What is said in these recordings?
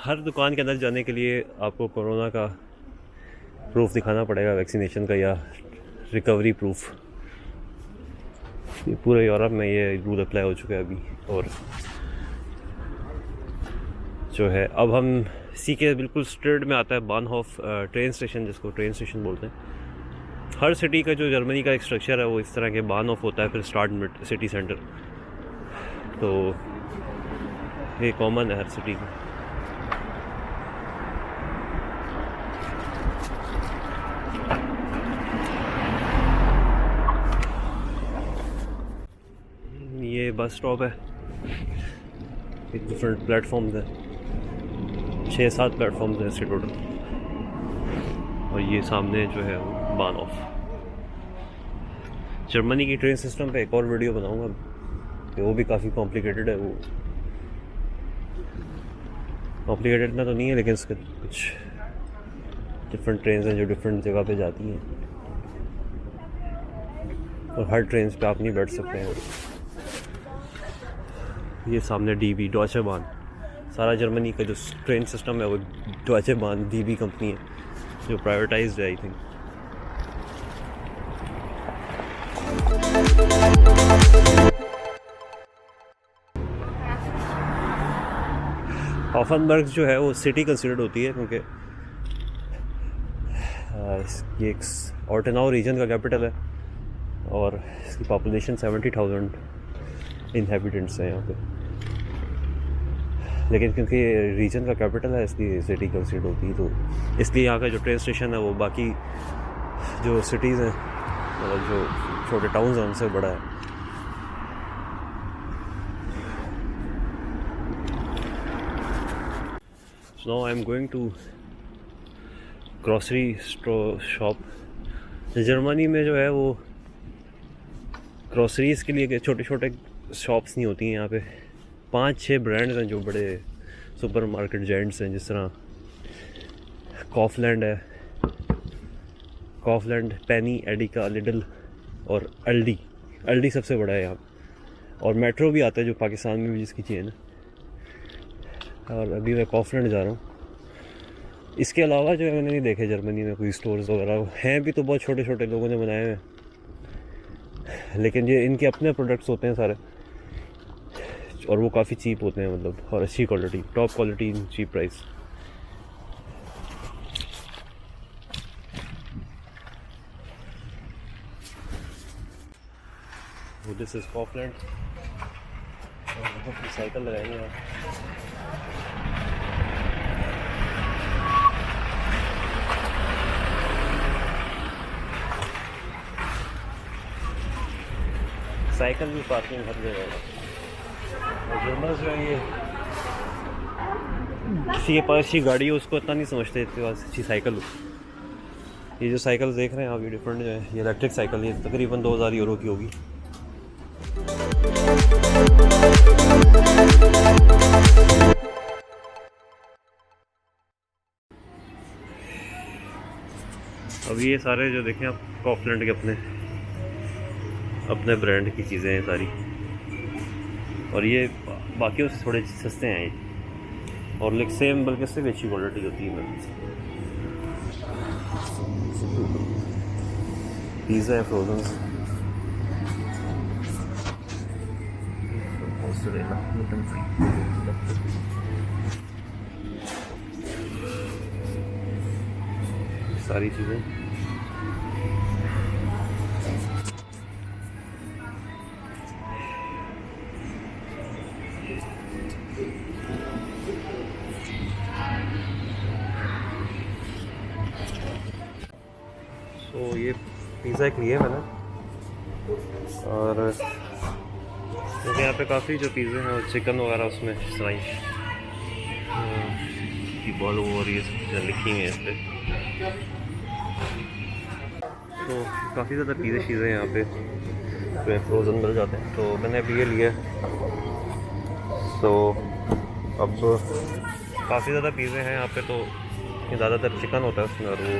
हर दुकान के अंदर जाने के लिए आपको कोरोना का प्रूफ दिखाना पड़ेगा, वैक्सीनेशन का या रिकवरी प्रूफ। ये पूरे यूरोप में ये रूल अप्लाई हो चुका है अभी। और जो है अब हम सी के बिल्कुल स्ट्रेट में आता है बानहोफ ट्रेन स्टेशन, जिसको ट्रेन स्टेशन बोलते हैं। हर सिटी का जो जर्मनी का एक स्ट्रक्चर है वो इस तरह के बानहोफ होता है, फिर स्टार्ट मिड सिटी सेंटर, तो ये कॉमन है हर सिटी में। ये बस स्टॉप है, डिफरेंट प्लेटफॉर्म्स है, 6-7 प्लेटफॉर्म्स हैं इसके टोटल। और ये सामने जो है वो बानहोफ। जर्मनी की ट्रेन सिस्टम पे एक और वीडियो बनाऊंगा, वो भी काफ़ी कॉम्प्लिकेटेड है। वो कॉम्प्लिकेटेड ना तो नहीं है, लेकिन इसके कुछ डिफरेंट ट्रेन हैं जो डिफरेंट जगह पे जाती हैं, और हर ट्रेन पे आप नहीं बैठ सकते हैं। ये सामने डीबी डॉइचे बाहन, सारा जर्मनी का जो ट्रेन सिस्टम है वो डॉइचे बाहन डीबी कंपनी है जो प्राइवेटाइज्ड है आई थिंक। हॉफनबर्ग जो है वो सिटी कंसिडर्ड होती है, क्योंकि ये एक ऑर्टेनाउ रीजन का कैपिटल है और इसकी पॉपुलेशन 70,000 इनहेबिटेंट्स हैं यहाँ पे। लेकिन क्योंकि रीजन का कैपिटल है इसलिए सिटी कंसिडर होती है, तो इसलिए यहाँ का जो ट्रेन स्टेशन है वो बाकी जो सिटीज़ हैं और जो छोटे टाउन्स हैं उनसे बड़ा है। So now I am going to grocery shop. Germany में जो है वो ग्रॉसरीज़ के लिए छोटे छोटे शॉप्स नहीं होती हैं। यहाँ पे 5-6 ब्रांड्स हैं जो बड़े सुपर मार्केट जायंट्स हैं, जिस तरह कॉफलैंड है, कॉफलैंड, पेनी, एडिका, लिडल और अल्डी सबसे बड़ा है यहाँ। और मेट्रो भी आता है जो पाकिस्तान में भी जिसकी चेन है। और अभी मैं कॉफलैंड जा रहा हूँ। इसके अलावा जो है मैंने नहीं देखे जर्मनी में कोई स्टोर्स वगैरह हैं, भी तो बहुत छोटे छोटे लोगों ने बनाए हैं, लेकिन ये इनके अपने प्रोडक्ट्स होते हैं सारे, और वो काफ़ी चीप होते हैं, मतलब, और अच्छी quality, top quality in cheap price. वो दिस इज कॉफलैंड। साइकिल लगाएंगे आप। साइकिल भी पार्किंग हर जगह है। और जर्मन्स जो है ये किसी के पास अच्छी गाड़ी है उसको इतना नहीं समझते इसके पास अच्छी साइकिल हो। ये जो साइकिल देख रहे हैं आप, ये डिफरेंट जो है, ये इलेक्ट्रिक साइकिल, ये तकरीबन 2000 यूरो की होगी। अब ये सारे जो देखें आप कॉफलैंड के अपने ब्रांड की चीज़ें हैं सारी, और ये बाकियों से थोड़े सस्ते हैं ये, और लाइक सेम बल्कि इससे भी अच्छी क्वालिटी होती है। पिज़्ज़ा है फ्रोजन, सारी चीज़ें। तो ये पिज़्ज़ा एक लिया मैंने, और क्योंकि यहाँ पे काफ़ी जो पिज़्ज़े हैं और चिकन वगैरह उसमें सलाई की बॉल और ये सब लिखी हुई हैं इस पर, तो काफ़ी ज़्यादा पिज़्ज़े चीज़ें यहाँ पे फ्रोज़न मिल जाते हैं। तो मैंने अभी ये लिया, तो अब काफ़ी ज़्यादा पिज़्ज़े हैं यहाँ पे, तो ज़्यादातर चिकन होता है उसमें। और वो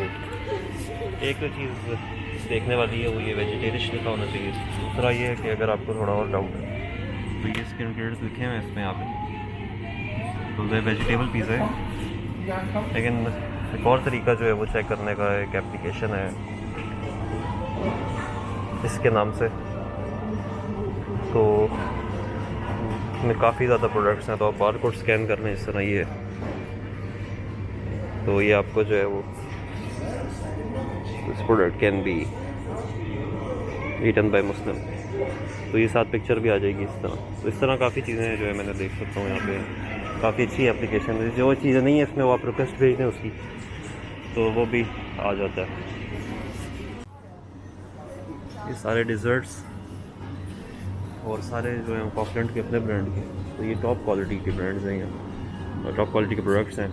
एक तो चीज़ देखने वाली है वो ये वेजिटेरियन लिखा होना चाहिए। दूसरा ये है कि अगर आपको थोड़ा और डाउट है तो ये इसके इंग्रेडिएंट्स लिखे हुए हैं इसमें यहाँ पे। तो ये वेजिटेबल पिज़्ज़ा है, लेकिन एक और तरीका जो है वो चेक करने का एक एप्लीकेशन है इसके नाम से, तो इसमें काफ़ी ज़्यादा प्रोडक्ट्स हैं। तो आप बार कोड स्कैन कर लें इस तरह ये, तो ये आपको जो है वो this product can be eaten by Muslim, तो ये साथ पिक्चर भी आ जाएगी इस तरह। तो इस तरह काफ़ी चीज़ें हैं जो है मैंने देख सकता हूँ यहाँ पे। काफ़ी अच्छी एप्लीकेशन है, जो चीज़ें नहीं है इसमें वो आप रिक्वेस्ट भेज दें उसकी, तो वो भी आ जाता है। ये सारे डिज़र्ट्स और सारे जो हैं कॉफलेंट के अपने ब्रांड के, तो ये टॉप क्वालिटी के ब्रांड्स हैं यहाँ और टॉप क्वालिटी के प्रोडक्ट्स हैं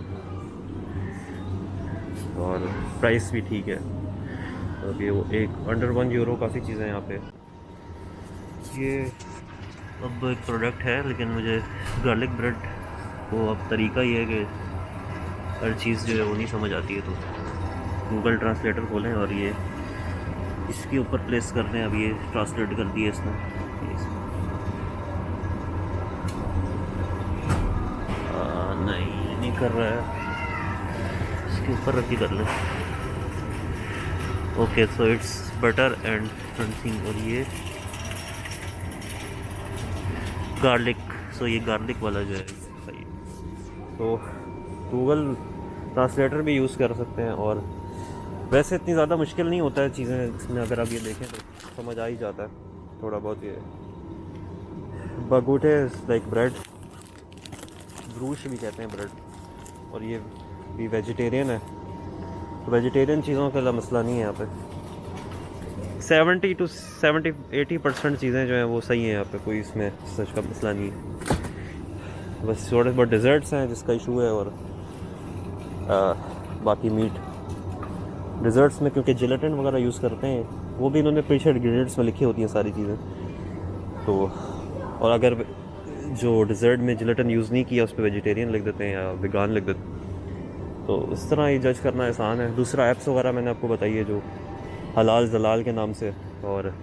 और प्राइस भी ठीक है। तो ये वो एक अंडर €1 काफ़ी चीज़ें हैं यहाँ पे। ये अब एक प्रोडक्ट है, लेकिन मुझे गार्लिक ब्रेड को अब तरीका ये है कि हर चीज़ जो है वो नहीं समझ आती है, तो गूगल ट्रांसलेटर खोलें और ये इसके ऊपर प्लेस करते हैं। अब ये ट्रांसलेट कर दिया इसने, नहीं कर रहा है, इसके ऊपर रख के कर ले। Okay, so it's butter and something, और ये गार्लिक, सो ये गार्लिक वाला जो है सही। तो गूगल ट्रांसलेटर भी यूज़ कर सकते हैं, और वैसे इतनी ज़्यादा मुश्किल नहीं होता है चीज़ें इसमें, अगर आप ये देखें तो समझ आ ही जाता है थोड़ा बहुत। ये बगूटे लाइक ब्रेड, ब्रूश भी कहते हैं ब्रेड, और ये भी वेजिटेरियन है, तो वेजिटेरियन चीज़ों का मसला नहीं है यहाँ पे। 70 to 80% चीज़ें जो हैं वो सही हैं यहाँ पे, कोई इसमें सच का मसला नहीं है। बस थोड़े बहुत डिज़र्ट्स हैं जिसका इशू है, और बाकी मीट। डिज़र्ट्स में क्योंकि जिलेटिन वगैरह यूज़ करते हैं, वो भी इन्होंने पीछे इंग्रेडिएंट्स में लिखी होती हैं सारी चीज़ें, तो और अगर जो डिज़र्ट में जिलेटिन यूज़ नहीं किया उस पर वेजिटेरियन लिख देते हैं या वेगान लिख देते हैं, तो इस तरह ये जज करना आसान है। दूसरा ऐप्स वगैरह मैंने आपको बताई है जो हलाल जलाल के नाम से, और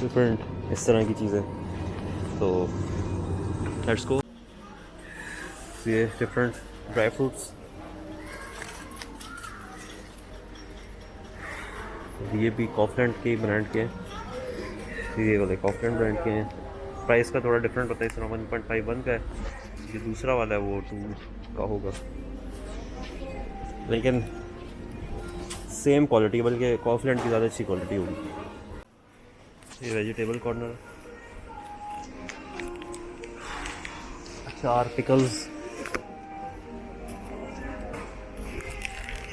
डिफरेंट इस तरह की चीज़ें, तो लेट्स गो। ये डिफरेंट ड्राई फ्रूट्स, ये भी कॉफलेंट के ब्रांड के हैं, ये वाले कॉफलेंट ब्रांड के हैं। प्राइस का थोड़ा डिफरेंट होता है, इस तरह 1.51 का है, ये दूसरा वाला है वो 2 का होगा, लेकिन सेम क्वालिटी, बल्कि कॉफलेंट की ज़्यादा अच्छी क्वालिटी होगी। ये वेजिटेबल कॉर्नर, अचार, पिकल्स,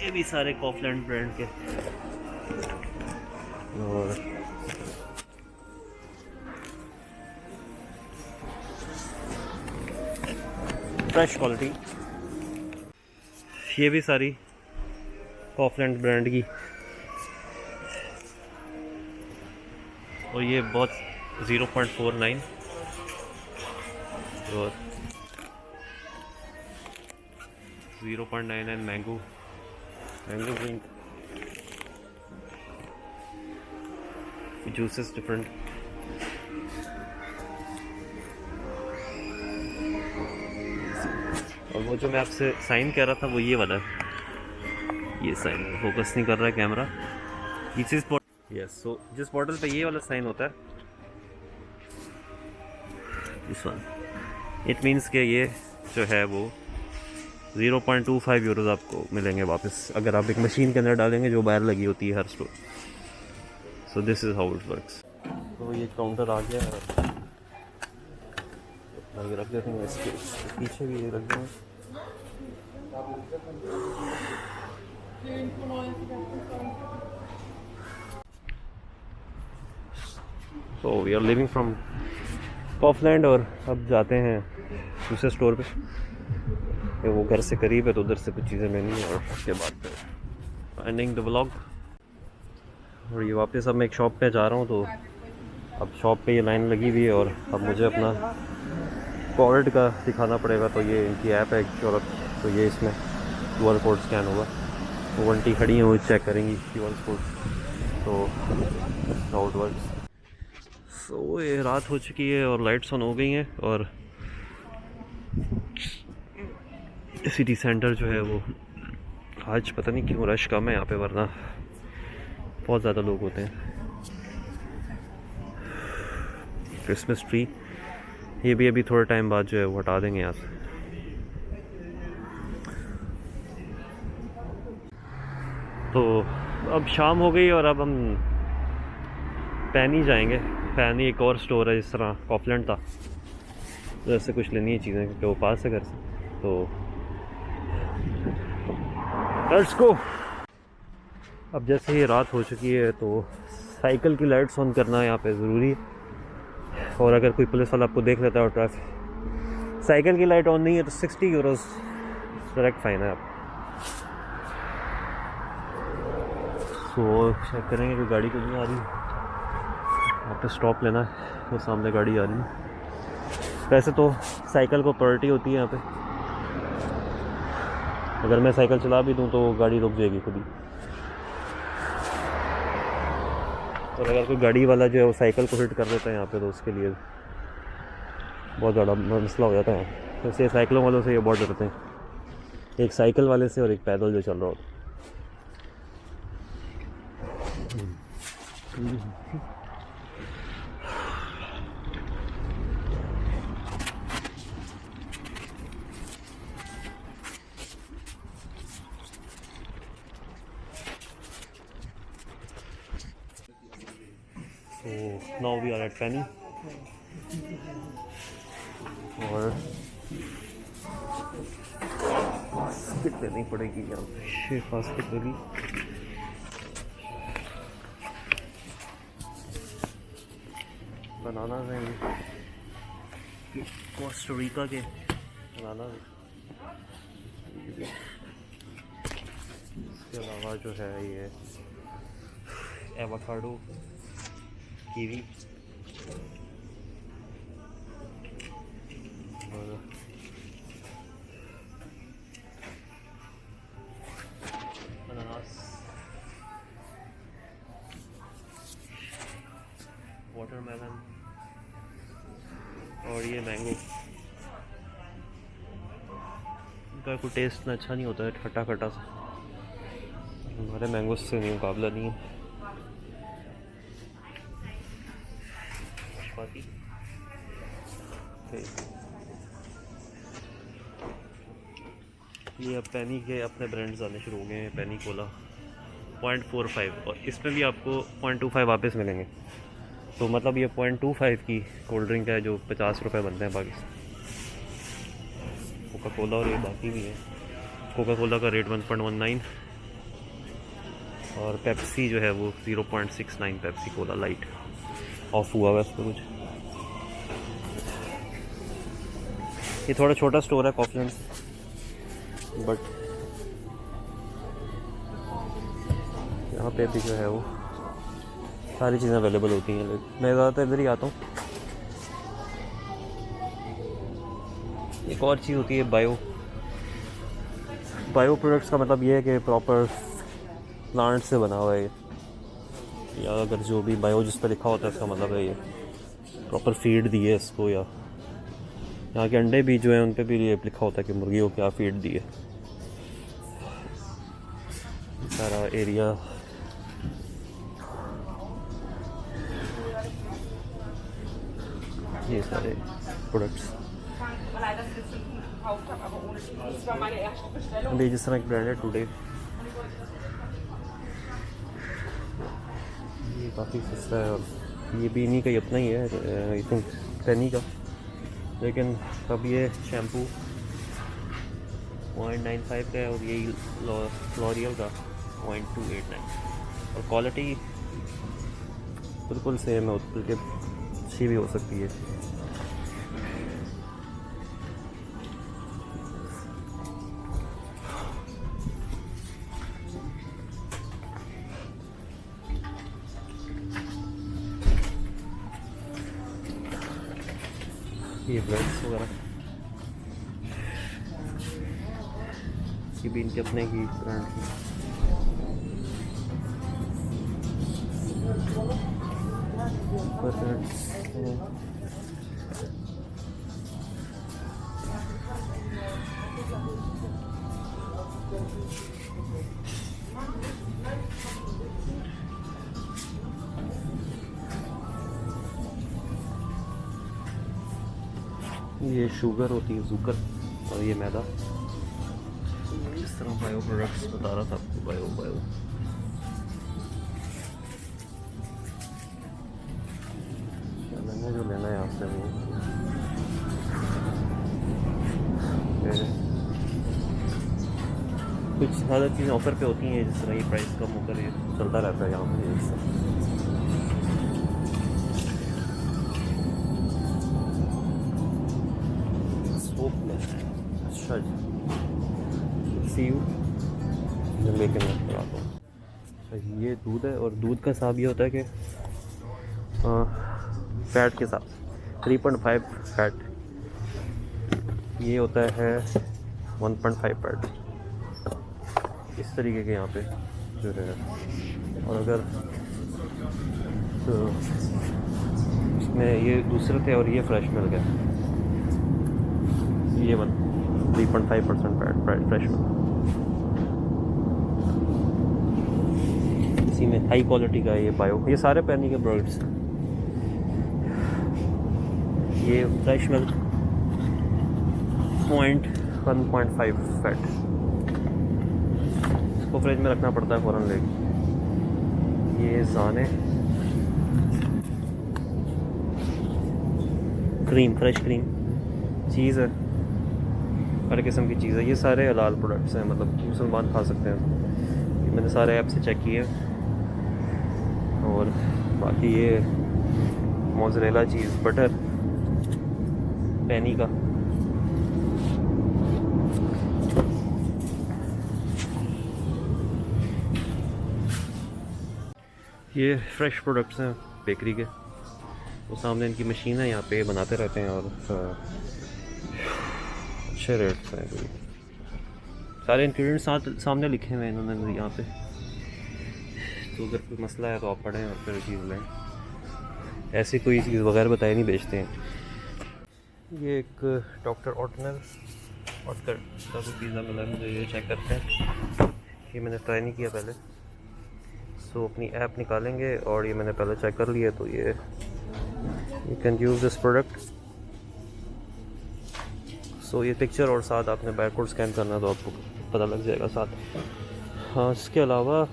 ये भी सारे कॉफलेंट ब्रांड के, और फ्रेश क्वालिटी, ये भी सारी कॉफलेंट ब्रांड की, और ये बहुत 0.49, और 0.99 मैंगो ड्रिंक, जूसेस डिफरेंट। और वो जो मैं आपसे साइन कह रहा था वो ये वाला है, ये साइन फोकस नहीं कर रहा है कैमरा। यस, सो जिस बॉटल पे ये वाला साइन होता है, दिस वन, इट मीन्स कि ये जो है वो 0.25 यूरोज आपको मिलेंगे वापस, अगर आप एक मशीन के अंदर डालेंगे जो बाहर लगी होती है हर store. So this is how it works. तो ये काउंटर आ गया है, ये रख देते हैं, इसके पीछे भी ये रख देंगे। So we are living from Kaufland, और अब जाते हैं दूसरे स्टोर पे, वो घर से करीब है तो उधर से कुछ चीज़ें लेनी है, और उसके बाद एंडिंग द व्लॉग। और ये वापस अब मैं एक शॉप पे जा रहा हूँ, तो अब शॉप पे ये लाइन लगी हुई है, और अब मुझे अपना कोविड का दिखाना पड़ेगा। तो ये इनकी ऐप है यूरोप, तो ये इसमें QR कोड स्कैन होगा, वो आंटी खड़ी हैं वो चेक करेंगी QR कोड, तो हाउ इट वर्क्स। सो ये रात हो चुकी है और लाइट्स ऑन हो गई हैं, और सिटी सेंटर जो है वो आज पता नहीं क्यों रश कम है यहाँ पे, वरना बहुत ज़्यादा लोग होते हैं। क्रिसमस ट्री ये भी अभी थोड़े टाइम बाद जो है वो हटा देंगे यहाँ से। तो अब शाम हो गई और अब हम पैनी जाएंगे। पैनी एक और स्टोर है, जिस तरह कॉफलैंड था, तो ऐसे कुछ लेनी है चीज़ें क्योंकि वो पास है घर से। तो लेट्स गो। अब जैसे ही रात हो चुकी है तो साइकिल की लाइट्स ऑन करना यहाँ पे ज़रूरी है। और अगर कोई पुलिस वाला आपको देख लेता है और ट्रैफिक साइकिल की लाइट ऑन नहीं है तो 60 यूरोज़ डायरेक्ट फ़ाइन है। आप तो चेक करेंगे कि गाड़ी तो नहीं आ रही, वहाँ पे स्टॉप लेना है, वो सामने गाड़ी आ रही है। वैसे तो साइकिल को प्रायोरिटी होती है यहाँ पे, अगर मैं साइकिल चला भी दूँ तो गाड़ी रुक जाएगी खुद ही। और अगर कोई गाड़ी वाला जो है वो साइकिल को हिट कर देता है यहाँ पे तो उसके लिए बहुत ज़्यादा मसला हो जाता है। तो इसलिए साइकिलों वालों से ये बहुत डरते हैं, एक साइकिल वाले से और एक पैदल जो चल रहा होता है। So now we are at Penny और फास्ट लेनी पड़ेगी यहाँ पे, फास्ट लेगी। बनाना हैं कोस्टा रिका के बनाना। इसके अलावा जो है ये एवोकाडो, कीवी और अनानास, वाटरमेलन और ये मैंगो। इनका कोई टेस्ट ना अच्छा नहीं होता है, खट्टा खट्टा सा, हमारे मैंगो से नहीं मुकाबला नहीं है। ये अब पेनी के अपने ब्रांड्स आने शुरू हो गए हैं। पेनी कोला 0.45 और इसमें भी आपको 0.25 वापस मिलेंगे। तो मतलब ये 0.25 की कोल्ड ड्रिंक है जो 50 रुपये बनते हैं पाकिस्तान। कोका कोला और ये बाकी भी है। कोका कोला का रेट 1.19 और पेप्सी जो है वो 0.69 पेप्सी कोला लाइट ऑफ हुआ हुआ इस पर कुछ। ये थोड़ा छोटा स्टोर है कॉफलैंड, बट यहाँ पे भी जो है वो सारी चीज़ें अवेलेबल होती हैं। मैं ज़्यादातर इधर ही आता हूँ। एक और चीज़ होती है बायो प्रोडक्ट्स का मतलब ये है कि प्रॉपर प्लांट से बना हुआ है, या अगर जो भी बायो जिस पर लिखा होता है इसका मतलब है ये प्रॉपर फीड दी है इसको। या यहाँ के अंडे भी जो है उन पर भी ये लिखा होता है कि मुर्गी को क्या फीड दी है। सारा एरिया ये सारे प्रोडक्ट्स अभी जिस तरह एक ब्रांड है टुडे, ये काफ़ी सस्ता है और ये भी इन्हीं का ही अपना ही है, आई थिंक पेनी का। लेकिन अब ये शैम्पू 0.95 का है और यही लॉरियल का 0.289 और क्वालिटी बिल्कुल सेम है, बल्कि अच्छी भी हो सकती है। ये ब्रेड्स वगैरह ये भी इनके अपने ही ब्रांड की। ये शुगर होती है, शुगर, और ये मैदा। इस तरह बायो प्रोडक्ट्स बता रहा था आपको, बायो। मैंने जो लेना है आपसे वो कुछ ज़्यादा चीज़ें ऑफ़र पे होती हैं, जिस तरह ये प्राइस कम होकर ये चलता रहता है यहाँ पे। अच्छा जी, सी यू जब लेके मैं कराता हूँ। अच्छा, ये दूध है, और दूध का हिसाब ये होता है कि फैट के साथ 3.5 फैट, ये होता है 1.5 फैट, इस तरीके के यहाँ पे जो है। और अगर तो इसमें ये दूसरे थे और ये फ्रेश मिल गया, ये 3.5% फैट फ्रेश मिल। इसी में हाई क्वालिटी का ये बायो, ये सारे पैनी के प्रोडक्ट्स। ये फ्रेश मिल्क 1.5 फैट, इसको फ्रिज में रखना पड़ता है फ़ौरन लेके। ये जाने क्रीम, फ्रेश क्रीम, चीज़ है, हर किस्म की चीज़ है। ये सारे हलाल प्रोडक्ट्स हैं, मतलब मुसलमान खा सकते हैं। ये मैंने सारे ऐप से चेक किए। और बाकी ये मोज़रेला चीज़, बटर, पैनी का, ये फ्रेश प्रोडक्ट्स हैं बेकरी के। वो सामने इनकी मशीन है, यहाँ पे बनाते रहते हैं, और अच्छे रेट्स हैं। कोई सारे इंग्रेडिएंट्स सामने लिखे हुए हैं इन्होंने यहाँ पे, तो अगर कोई मसला है तो आप पढ़ें और फिर चीज़ लें। ऐसी कोई चीज़ वगैरह बताए नहीं बेचते हैं। ये एक डॉक्टर ऑटकर का कोई पिज़्ज़ा मिला है मुझे, ये चेक करते हैं। ये मैंने ट्राई नहीं किया पहले, सो अपनी ऐप निकालेंगे, और ये मैंने पहले चेक कर लिया। तो ये you can use this product. So ये पिक्चर और साथ आपने बारकोड स्कैन करना, तो आपको पता लग जाएगा साथ। हाँ, इसके अलावा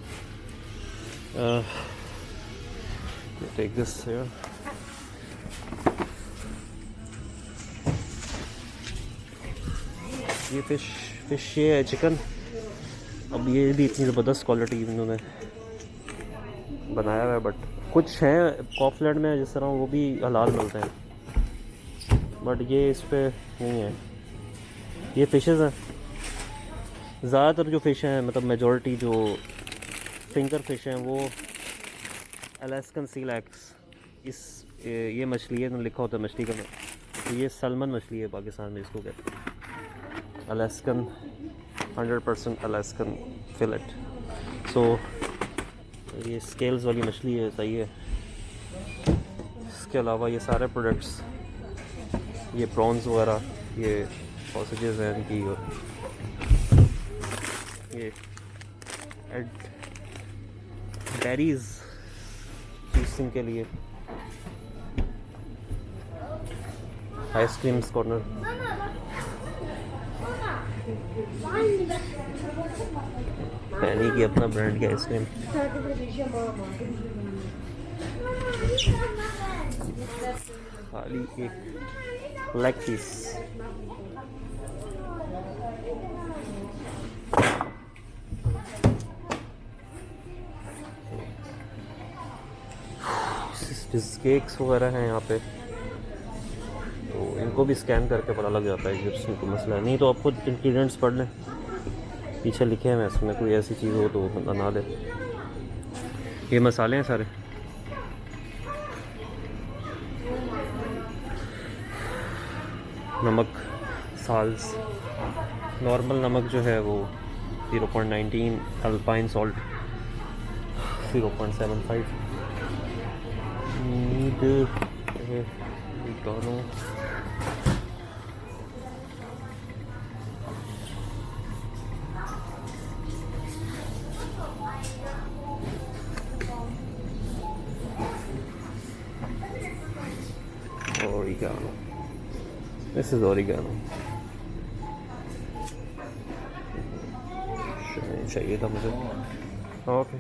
टेक दिस हियर। ये फिश ये है, चिकन। अब ये भी इतनी ज़बरदस्त क्वालिटी इन्होंने बनाया हुआ है, बट कुछ हैं कॉफलैंड में जिस तरह वो भी हलाल मिलते हैं, बट ये इस पे नहीं है। ये फ़िशेज़ हैं, ज़्यादातर जो फ़िश हैं, मतलब मेजॉरिटी जो फिंगर फिश हैं वो अलास्कन सी लैक्स, ये मछली है, लिखा होता है मछली का नाम। तो ये सलमन मछली है, पाकिस्तान में इसको कहते हैं अलास्कन, 100% अलास्कन फिलेट। सो ये स्केल्स वाली मछली है, सही है। इसके अलावा ये सारे प्रोडक्ट्स, ये प्रॉन्स वगैरह, ये सॉसेजेस हैं इनकी, और ये बेरीज जूसिंग के लिए, आइसक्रीम्स कॉर्नर, पैनी की अपना ब्रांड की आइसक्रीम। खाली एक लेग पीस। केक्स वगैरह हैं यहाँ पे, तो इनको भी स्कैन करके पता लग जाता है कि इसमें कोई मसला है। नहीं तो आप खुद इंग्रेडिएंट्स पढ़ लें, पीछे लिखे हैं, इसमें कोई ऐसी चीज़ हो तो बना ले। ये मसाले हैं सारे, नमक, साल्स, नॉर्मल नमक जो है वो 0.19, अल्पाइन सॉल्ट 0.75, नीड दोनों, Oregano. This is oregano. चाहिए था मुझे. ओके.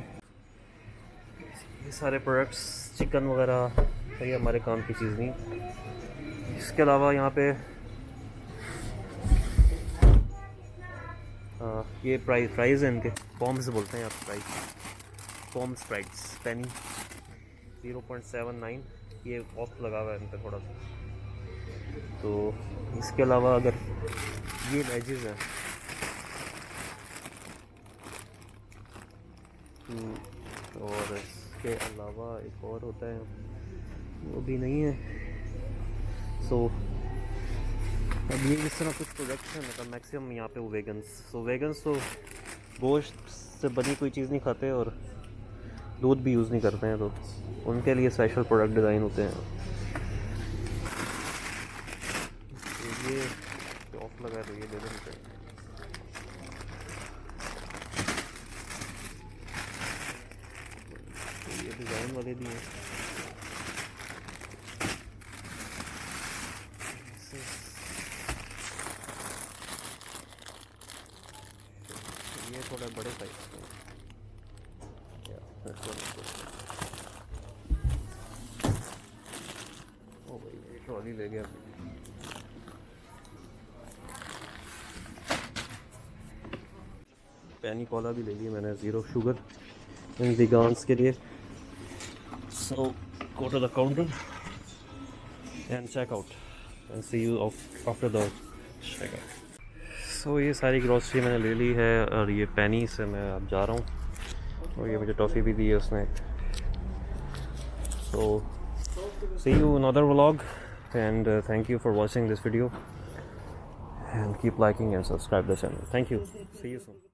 ये सारे प्रोडक्ट्स चिकन वगैरह ये हमारे काम की चीज़ नहीं. इसके अलावा यहाँ पे ये प्राइस है इनके. पॉम्स बोलते हैं यहाँ पे प्राइस. पॉम स्प्राइट्स पेनी 0.79. ये ऑफ लगा हुआ है इन पर थोड़ा सा. तो इसके अलावा अगर ये वेजेस हैं और इसके अलावा एक और होता है वो भी नहीं है. सो अब ये इस तरह कुछ प्रोडक्ट्स हैं मतलब मैक्सिमम यहाँ पे वो वेगन्स. सो वेगन्स तो गोश्त से बनी कोई चीज़ नहीं खाते और दूध भी यूज़ नहीं करते हैं, तो उनके लिए स्पेशल प्रोडक्ट डिज़ाइन होते हैं. तो ये ऑफ लगा तो ये दे देते हैं. ये डिज़ाइन वाले भी हैं. ये थोड़ा बड़े साइज के हैं. ओ भाई ये ट्रॉली ले गया. पैनी कोला भी ले ली मैंने, 0 शुगर इन विगान्स के लिए. So go to the counter and check out and see you after the checkout. So ये सारी ग्रॉसरी मैंने ले ली है और ये पैनी से मैं अब जा रहा हूँ और ये मुझे टॉफ़ी भी दी है उसने. So see you another vlog and thank you for watching this video and keep liking and subscribe the channel. Thank you. See you soon.